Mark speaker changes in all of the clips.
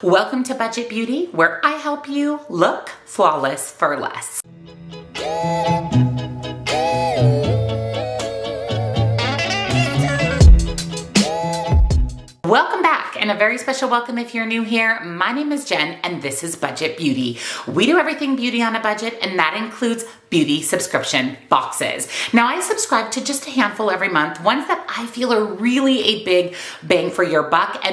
Speaker 1: Welcome to Budget Beauty, where I help you look flawless for less. Welcome back, and a very special welcome if you're new here. My name is Jen, and this is Budget Beauty. We do everything beauty on a budget, and that includes beauty subscription boxes. Now, I subscribe to just a handful every month, ones that I feel are really a big bang for your buck,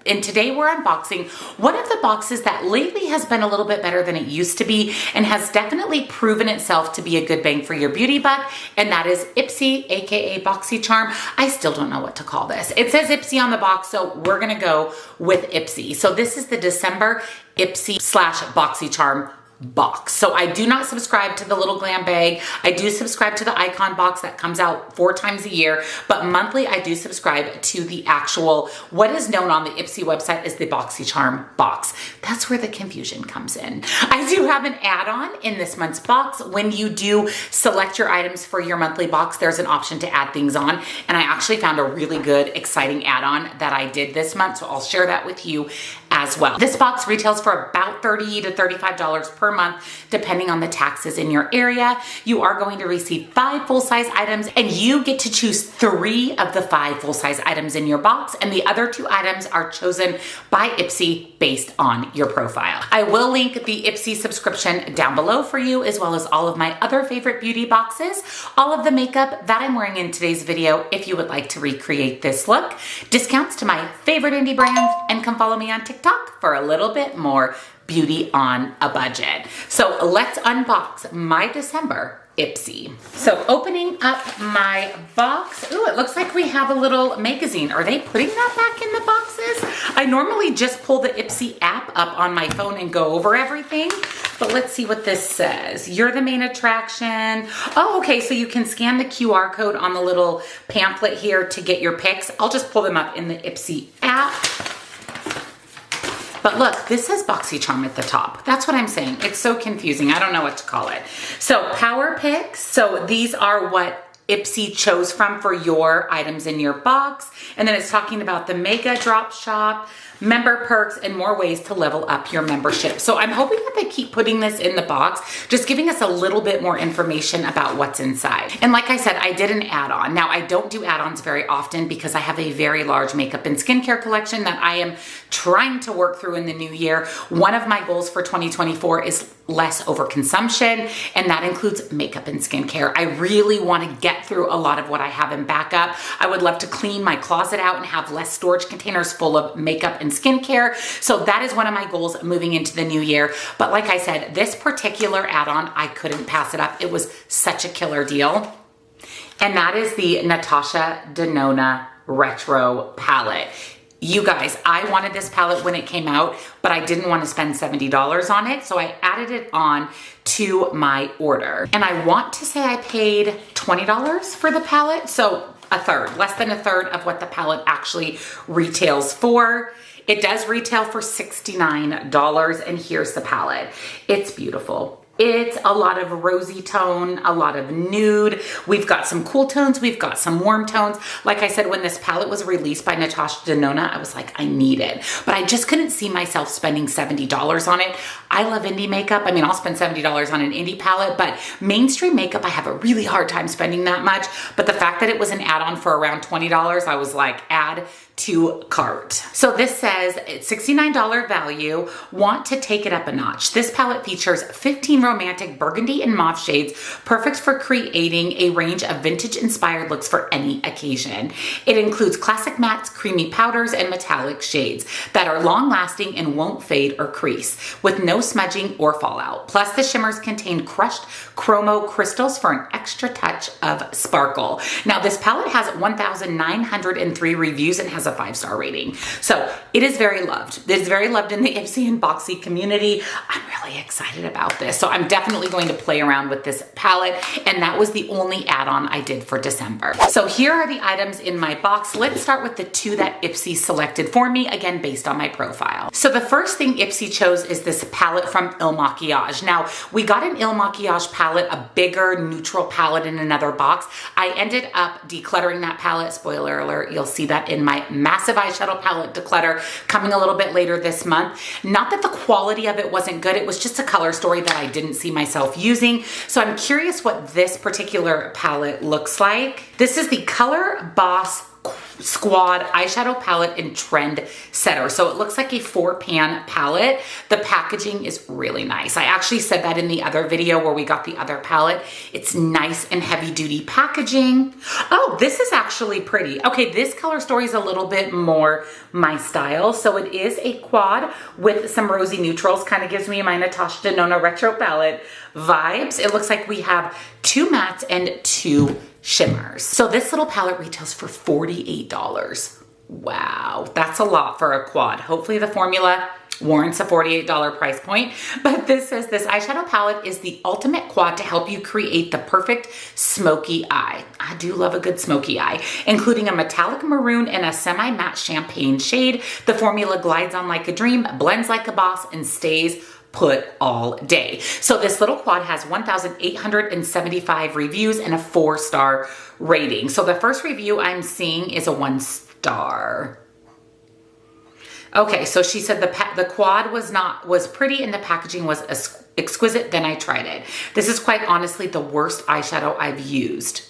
Speaker 1: and today we're unboxing one of the boxes that lately has been a little bit better than it used to be and has definitely proven itself to be a good bang for your beauty buck, and that is Ipsy, aka Boxycharm. I still don't know what to call this. It says Ipsy on the box, so we're gonna go with Ipsy. So this is the December Ipsy / Boxycharm box. So I do not subscribe to the little glam bag. I do subscribe to the icon box that comes out 4 times a year, but monthly I do subscribe to the actual, what is known on the Ipsy website as the Boxycharm box. That's where the confusion comes in. I do have an add-on in this month's box. When you do select your items for your monthly box, there's an option to add things on, and I actually found a really good, exciting add-on that I did this month, so I'll share that with you as well. This box retails for about $30 to $35 per month, depending on the taxes in your area. You are going to receive 5 full-size items, and you get to choose 3 of the 5 full-size items in your box, and the other 2 items are chosen by Ipsy based on your profile. I will link the Ipsy subscription down below for you, as well as all of my other favorite beauty boxes, all of the makeup that I'm wearing in today's video if you would like to recreate this look, discounts to my favorite indie brands, and come follow me on TikTok for a little bit more beauty on a budget. So let's unbox my December Ipsy. So opening up my box, ooh, it looks like we have a little magazine. Are they putting that back in the boxes? I normally just pull the Ipsy app up on my phone and go over everything, but let's see what this says. You're the main attraction. Oh, okay, so you can scan the QR code on the little pamphlet here to get your pics. I'll just pull them up in the Ipsy app. But look, this says Boxycharm at the top. That's what I'm saying. It's so confusing. I don't know what to call it. So power picks. So these are what Ipsy chose from for your items in your box. And then it's talking about the Mega Drop Shop, member perks, and more ways to level up your membership. So I'm hoping that they keep putting this in the box, just giving us a little bit more information about what's inside. And like I said, I did an add-on. Now, I don't do add-ons very often because I have a very large makeup and skincare collection that I am trying to work through in the new year. One of my goals for 2024 is less overconsumption, and that includes makeup and skincare. I really want to get through a lot of what I have in backup. I would love to clean my closet out and have less storage containers full of makeup and skincare. So that is one of my goals moving into the new year. But like I said, this particular add-on, I couldn't pass it up. It was such a killer deal. And that is the Natasha Denona Retro Palette. You guys, I wanted this palette when it came out, but I didn't want to spend $70 on it, so I added it on to my order. And I want to say I paid $20 for the palette, so a third, less than a third of what the palette actually retails for. It does retail for $69, and here's the palette. It's beautiful. It's a lot of rosy tone, a lot of nude. We've got some cool tones. We've got some warm tones. Like I said, when this palette was released by Natasha Denona, I was like, I need it. But I just couldn't see myself spending $70 on it. I love indie makeup. I mean, I'll spend $70 on an indie palette, but mainstream makeup, I have a really hard time spending that much. But the fact that it was an add-on for around $20, I was like, add to cart. So this says it's $69 value. Want to take it up a notch. This palette features 15 romantic burgundy and mauve shades, perfect for creating a range of vintage inspired looks for any occasion. It includes classic mattes, creamy powders, and metallic shades that are long lasting and won't fade or crease, with no smudging or fallout. Plus the shimmers contain crushed chromo crystals for an extra touch of sparkle. Now this palette has 1,903 reviews and has a 5-star rating. So it is very loved. It's very loved in the Ipsy and Boxy community. I'm really excited about this. So I'm definitely going to play around with this palette, and that was the only add-on I did for December. So here are the items in my box. Let's start with the 2 that Ipsy selected for me, again, based on my profile. So the first thing Ipsy chose is this palette from Il Makiage. Now, we got an Il Makiage palette, a bigger neutral palette in another box. I ended up decluttering that palette. Spoiler alert, you'll see that in my massive eyeshadow palette declutter coming a little bit later this month. Not that the quality of it wasn't good, it was just a color story that I didn't see myself using. So I'm curious what this particular palette looks like. This is the Color Boss Squad eyeshadow palette in Trend Setter. So it looks like a 4-pan palette. The packaging is really nice. I actually said that in the other video where we got the other palette. It's nice and heavy duty packaging. Oh, this is actually pretty. Okay, this color story is a little bit more my style. So it is a quad with some rosy neutrals. Kind of gives me my Natasha Denona retro palette vibes. It looks like we have 2 mattes and 2 shimmers. So this little palette retails for $48. Wow, that's a lot for a quad. Hopefully the formula warrants a $48 price point. But this says this eyeshadow palette is the ultimate quad to help you create the perfect smoky eye. I do love a good smoky eye, including a metallic maroon and a semi-matte champagne shade. The formula glides on like a dream, blends like a boss, and stays put all day. So this little quad has 1,875 reviews and a 4-star rating. So the first review I'm seeing is a 1-star. Okay, so she said the quad was pretty and the packaging was exquisite. Then I tried it. This is quite honestly the worst eyeshadow I've used.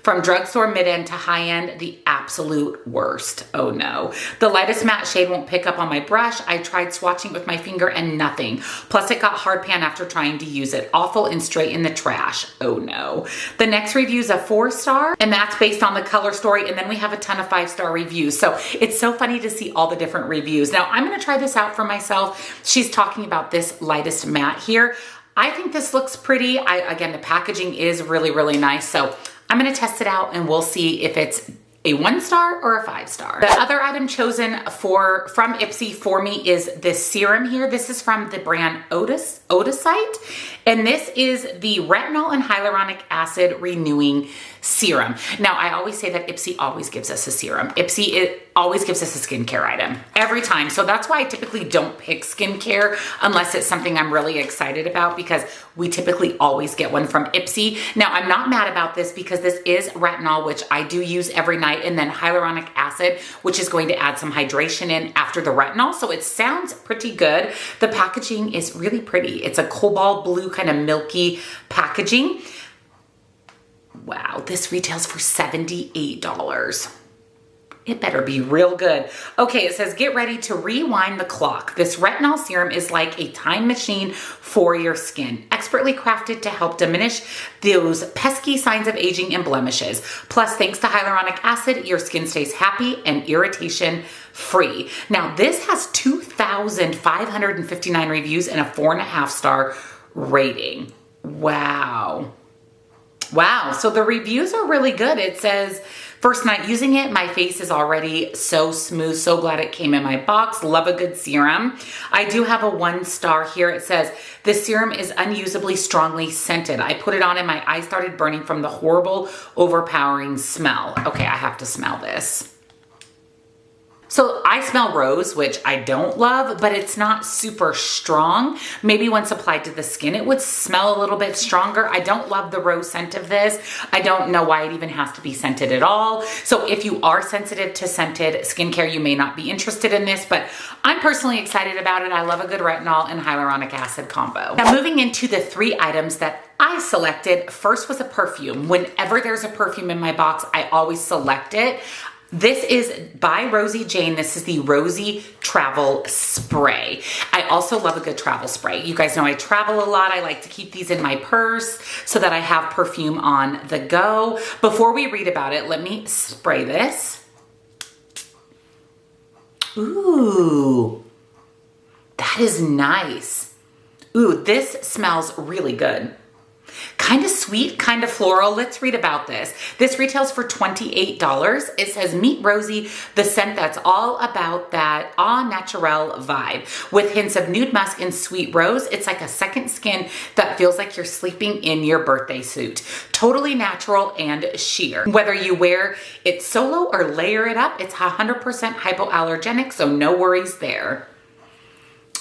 Speaker 1: From drugstore mid-end to high-end, the absolute worst. Oh no. The lightest matte shade won't pick up on my brush. I tried swatching with my finger and nothing. Plus it got hard pan after trying to use it. Awful and straight in the trash. Oh no. The next review is a 4-star, and that's based on the color story, and then we have a ton of 5-star reviews. So it's so funny to see all the different reviews. Now I'm gonna try this out for myself. She's talking about this lightest matte here. I think this looks pretty. Again, the packaging is really, really nice. So I'm gonna test it out and we'll see if it's a 1-star or a 5-star. The other item chosen from Ipsy for me is this serum here. This is from the brand Odysite, and this is the Retinol and Hyaluronic Acid Renewing Serum. Now, I always say that Ipsy always gives us a serum. Ipsy always gives us a skincare item every time. So that's why I typically don't pick skincare unless it's something I'm really excited about, because we typically always get one from Ipsy. Now, I'm not mad about this because this is retinol, which I do use every night, and then hyaluronic acid, which is going to add some hydration in after the retinol. So it sounds pretty good. The packaging is really pretty. It's a cobalt blue kind of milky packaging. Wow, this retails for $78. It better be real good. Okay, it says, get ready to rewind the clock. This retinol serum is like a time machine for your skin, expertly crafted to help diminish those pesky signs of aging and blemishes. Plus, thanks to hyaluronic acid, your skin stays happy and irritation free. Now, this has 2,559 reviews and a 4.5-star rating. Wow. Wow, so the reviews are really good. It says, first night using it, my face is already so smooth. So glad it came in my box. Love a good serum. I do have a 1-star here. It says, this serum is unusably strongly scented. I put it on and my eyes started burning from the horrible, overpowering smell. Okay, I have to smell this. So I smell rose, which I don't love, but it's not super strong. Maybe once applied to the skin, it would smell a little bit stronger. I don't love the rose scent of this. I don't know why it even has to be scented at all. So if you are sensitive to scented skincare, you may not be interested in this, but I'm personally excited about it. I love a good retinol and hyaluronic acid combo. Now moving into the 3 items that I selected, first was a perfume. Whenever there's a perfume in my box, I always select it. This is by Rosie Jane. This is the Rosie Travel Spray. I also love a good travel spray. You guys know I travel a lot. I like to keep these in my purse so that I have perfume on the go. Before we read about it, let me spray this. Ooh, that is nice. Ooh, this smells really good. Kind of sweet, kind of floral. Let's read about this. This retails for $28. It says, meet Rosie, the scent that's all about that au naturel vibe. With hints of nude musk and sweet rose, it's like a second skin that feels like you're sleeping in your birthday suit. Totally natural and sheer. Whether you wear it solo or layer it up, it's 100% hypoallergenic, so no worries there.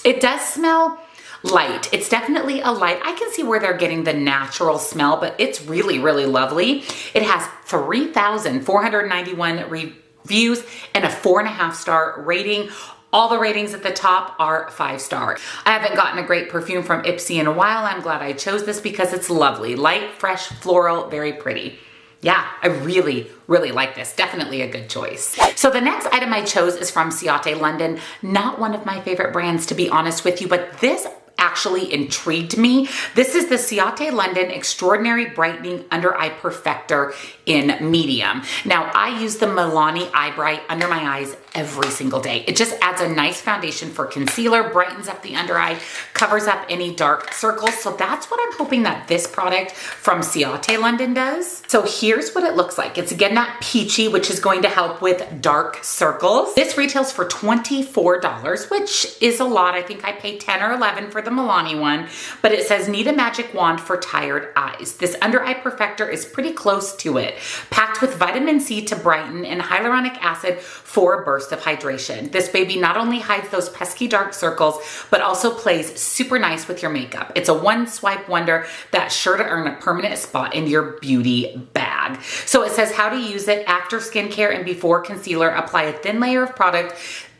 Speaker 1: It does smell light. It's definitely a light. I can see where they're getting the natural smell, but it's really, really lovely. It has 3,491 reviews and a 4.5-star rating. All the ratings at the top are 5-star. I haven't gotten a great perfume from Ipsy in a while. I'm glad I chose this because it's lovely. Light, fresh, floral, very pretty. Yeah, I really, really like this. Definitely a good choice. So the next item I chose is from Ciate London. Not one of my favorite brands, to be honest with you, but this actually intrigued me. This is the Ciate London Extraordinary Brightening Under Eye Perfector in medium. Now, I use the Milani Eye Bright under my eyes every single day. It just adds a nice foundation for concealer, brightens up the under eye, covers up any dark circles. So that's what I'm hoping that this product from Ciate London does. So here's what it looks like. It's again that peachy, which is going to help with dark circles. This retails for $24, which is a lot. I think I paid 10 or 11 for the Milani one, but it says need a magic wand for tired eyes. This under eye perfector is pretty close to it, packed with vitamin C to brighten and hyaluronic acid for a burst of hydration. This baby not only hides those pesky dark circles, but also plays super nice with your makeup. It's a one swipe wonder that's sure to earn a permanent spot in your beauty bag. So it says how to use it after skincare and before concealer. Apply a thin layer of product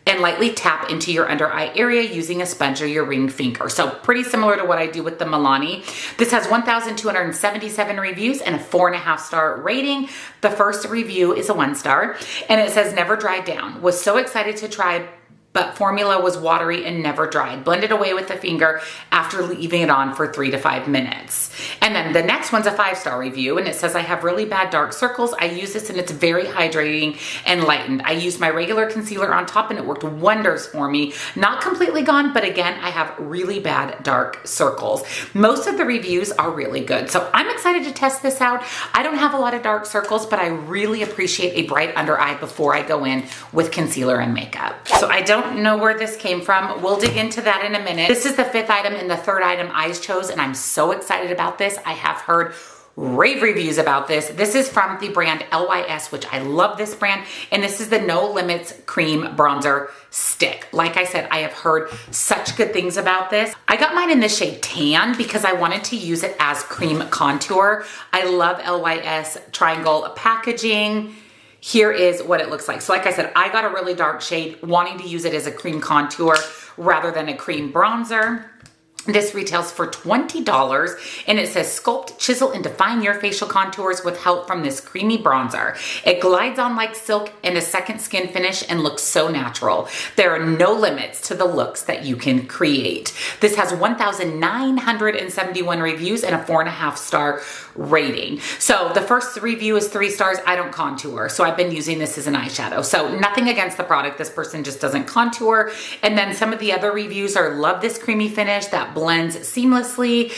Speaker 1: and lightly tap into your under eye area using a sponge or your ring finger. So pretty similar to what I do with the Milani. This has 1,277 reviews and a 4.5-star rating. The first review is a 1-star and it says never dried down. Was so excited to try, but formula was watery and never dried. Blended away with the finger after leaving it on for 3 to 5 minutes. And then the next one's a 5-star review and it says I have really bad dark circles. I use this and it's very hydrating and lightened. I used my regular concealer on top and it worked wonders for me. Not completely gone, but again, I have really bad dark circles. Most of the reviews are really good. So I'm excited to test this out. I don't have a lot of dark circles, but I really appreciate a bright under eye before I go in with concealer and makeup. So I don't know where this came from. We'll dig into that in a minute. This is the 5th item and the 3rd item I chose, and I'm so excited about this. I have heard rave reviews about this. This is from the brand Lys, which I love this brand, and this is the No Limits Cream Bronzer Stick. Like I said, I have heard such good things about this. I got mine in the shade Tan because I wanted to use it as cream contour. I love Lys triangle packaging. Here is what it looks like. So like I said, I got a really dark shade, wanting to use it as a cream contour rather than a cream bronzer. This retails for $20 and it says sculpt, chisel, and define your facial contours with help from this creamy bronzer. It glides on like silk and a second skin finish and looks so natural. There are no limits to the looks that you can create. This has 1,971 reviews and a 4.5-star rating. So the first review is 3 stars. I don't contour, so I've been using this as an eyeshadow. So nothing against the product. This person just doesn't contour. And then some of the other reviews are love this creamy finish that blends seamlessly.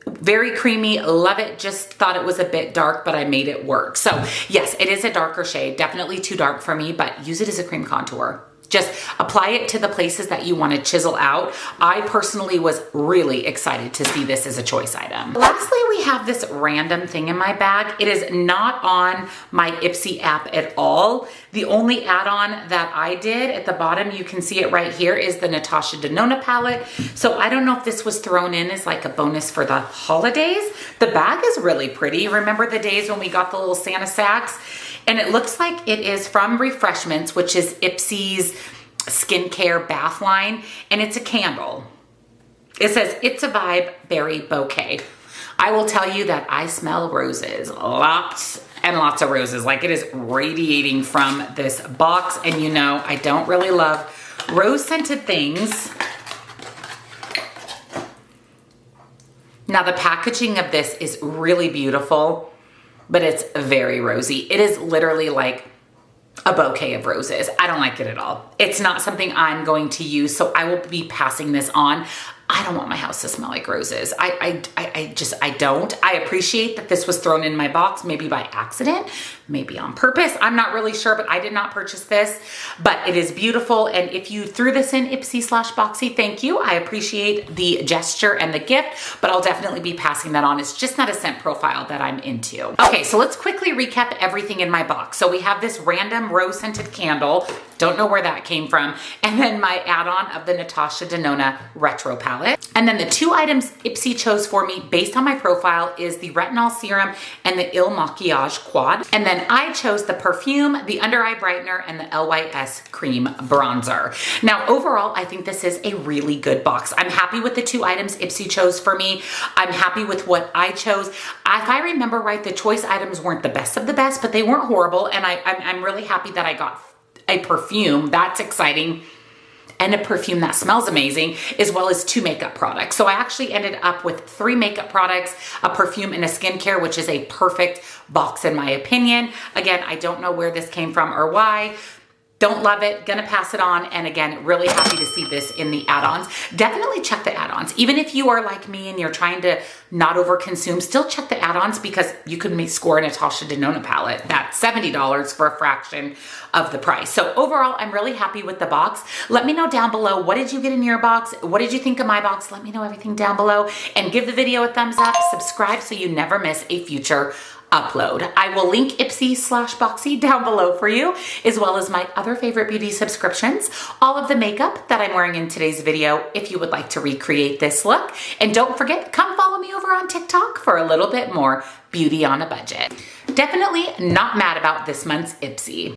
Speaker 1: Very creamy, love it. Just thought it was a bit dark, but I made it work. So yes, it is a darker shade, definitely too dark for me, but use it as a cream contour. Just apply it to the places that you want to chisel out. I personally was really excited to see this as a choice item. Lastly, we have this random thing in my bag. It is not on my Ipsy app at all. The only add-on that I did at the bottom, you can see it right here, is the Natasha Denona palette. So I don't know if this was thrown in as like a bonus for the holidays. The bag is really pretty. Remember the days when we got the little Santa sacks? And it looks like it is from Refreshments, which is Ipsy's skincare bath line, and it's a candle. It says, it's a vibe berry bouquet. I will tell you that I smell roses, lots and lots of roses. Like it is radiating from this box, and you know, I don't really love rose scented things. Now the packaging of this is really beautiful, but it's very rosy. It is literally like a bouquet of roses. I don't like it at all. It's not something I'm going to use, so I will be passing this on. I don't want my house to smell like roses. I don't. I appreciate that this was thrown in my box, maybe by accident, maybe on purpose. I'm not really sure, but I did not purchase this, but it is beautiful. And if you threw this in Ipsy/Boxy, thank you. I appreciate the gesture and the gift, but I'll definitely be passing that on. It's just not a scent profile that I'm into. Okay, so let's quickly recap everything in my box. So we have this random rose scented candle. Don't know where that came from. And then my add-on of the Natasha Denona Retro palette. And then the two items Ipsy chose for me based on my profile is the Retinol Serum and the Il Makiage Quad. And then I chose the perfume, the under eye brightener, and the LYS cream bronzer. Now, overall, I think this is a really good box. I'm happy with the two items Ipsy chose for me. I'm happy with what I chose. If I remember right, the choice items weren't the best of the best, but they weren't horrible. And I'm really happy that I got a perfume. That's exciting. And a perfume that smells amazing, as well as two makeup products. So I actually ended up with 3 makeup products, a perfume, and a skincare, which is a perfect box in my opinion. Again, I don't know where this came from or why. Don't love it, gonna pass it on. And again, really happy to see this in the add-ons. Definitely check the add-ons. Even if you are like me and you're trying to not over-consume, still check the add-ons because you could score a Natasha Denona palette. That's $70 for a fraction of the price. So overall, I'm really happy with the box. Let me know down below, what did you get in your box? What did you think of my box? Let me know everything down below and give the video a thumbs up, subscribe so you never miss a future upload. I will link Ipsy/Boxy down below for you, as well as my other favorite beauty subscriptions, all of the makeup that I'm wearing in today's video if you would like to recreate this look. And don't forget, come follow me over on TikTok for a little bit more beauty on a budget. Definitely not mad about this month's Ipsy.